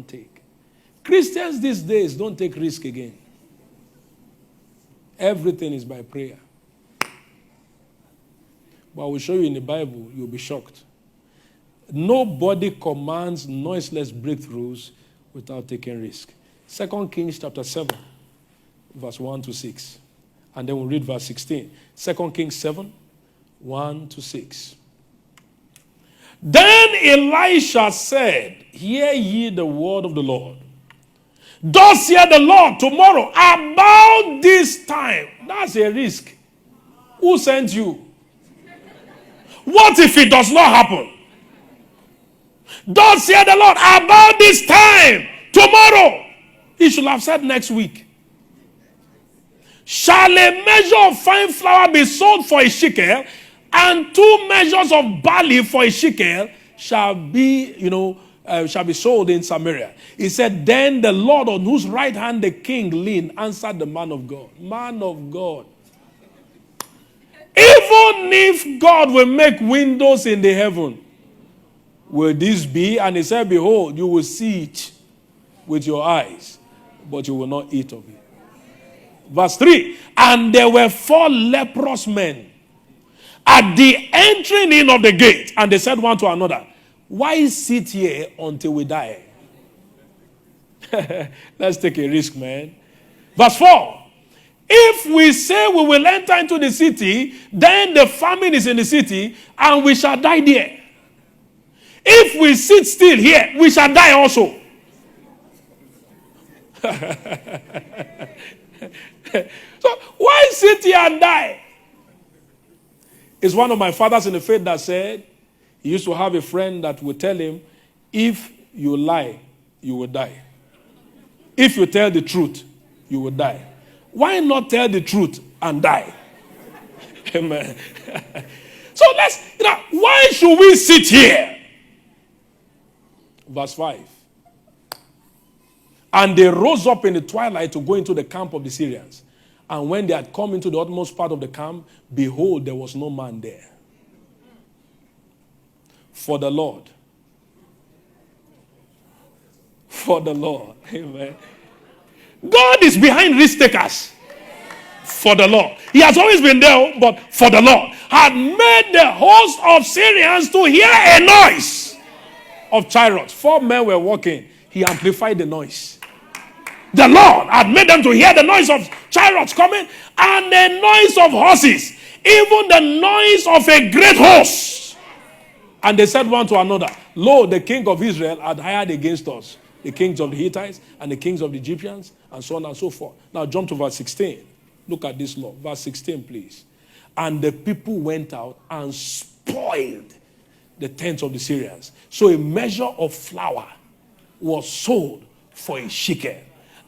don't take. Christians these days don't take risk again. Everything is by prayer. But I will show you in the Bible, you'll be shocked. Nobody commands noiseless breakthroughs without taking risk. 2 Kings chapter 7, verse 1 to 6. And then we'll read verse 16. 2 Kings 7, 1 to 6. Then Elisha said, hear ye the word of the Lord. Thus saith the Lord, tomorrow, about this time. That's a risk. Who sent you? What if it does not happen? Thus saith the Lord, about this time, tomorrow. He should have said next week. Shall a measure of fine flour be sold for a shekel, and 2 measures of barley for a shekel shall be sold in Samaria. He said, then the Lord on whose right hand the king leaned answered the man of God. Man of God. Even if God will make windows in the heaven, will this be? And he said, behold, you will see it with your eyes, but you will not eat of it. Verse 3, and there were 4 leprous men at the entering in of the gate, and they said one to another, why sit here until we die? Let's take a risk, man. Verse 4, if we say we will enter into the city, then the famine is in the city, and we shall die there. If we sit still here, we shall die also. So why sit here and die? It's one of my fathers in the faith that said he used to have a friend that would tell him, if you lie, you will die. If you tell the truth, you will die. Why not tell the truth and die? Amen. So why should we sit here? Verse 5. And they rose up in the twilight to go into the camp of the Syrians. And when they had come into the utmost part of the camp, behold, there was no man there. For the Lord. Amen. God is behind risk takers. For the Lord. He has always been there, but for the Lord. Had made the host of Syrians to hear a noise of chariots. 4 men were walking. He amplified the noise. The Lord had made them to hear the noise of chariots coming and the noise of horses, even the noise of a great host. And they said one to another, lo, the king of Israel had hired against us the kings of the Hittites and the kings of the Egyptians, and so on and so forth. Now jump to verse 16. Look at this law. Verse 16, please. And the people went out and spoiled the tents of the Syrians. So a measure of flour was sold for a shekel,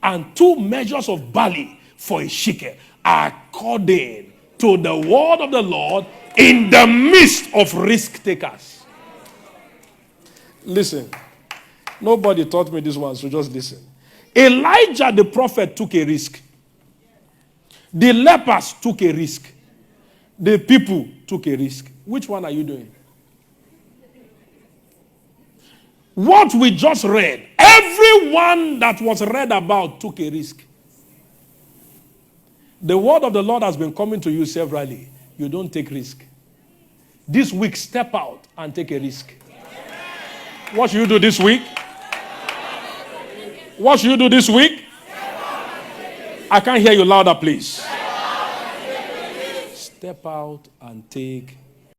and 2 measures of barley for a shekel, according to the word of the Lord in the midst of risk takers. Listen, nobody taught me this one, so just listen. Elijah the prophet took a risk. The lepers took a risk. The people took a risk. Which one are you doing? What we just read, everyone that was read about took a risk. The word of the Lord has been coming to you severally. You don't take risk. This week, step out and take a risk. What should you do this week? What should you do this week? I can't hear you louder, please. Step out and take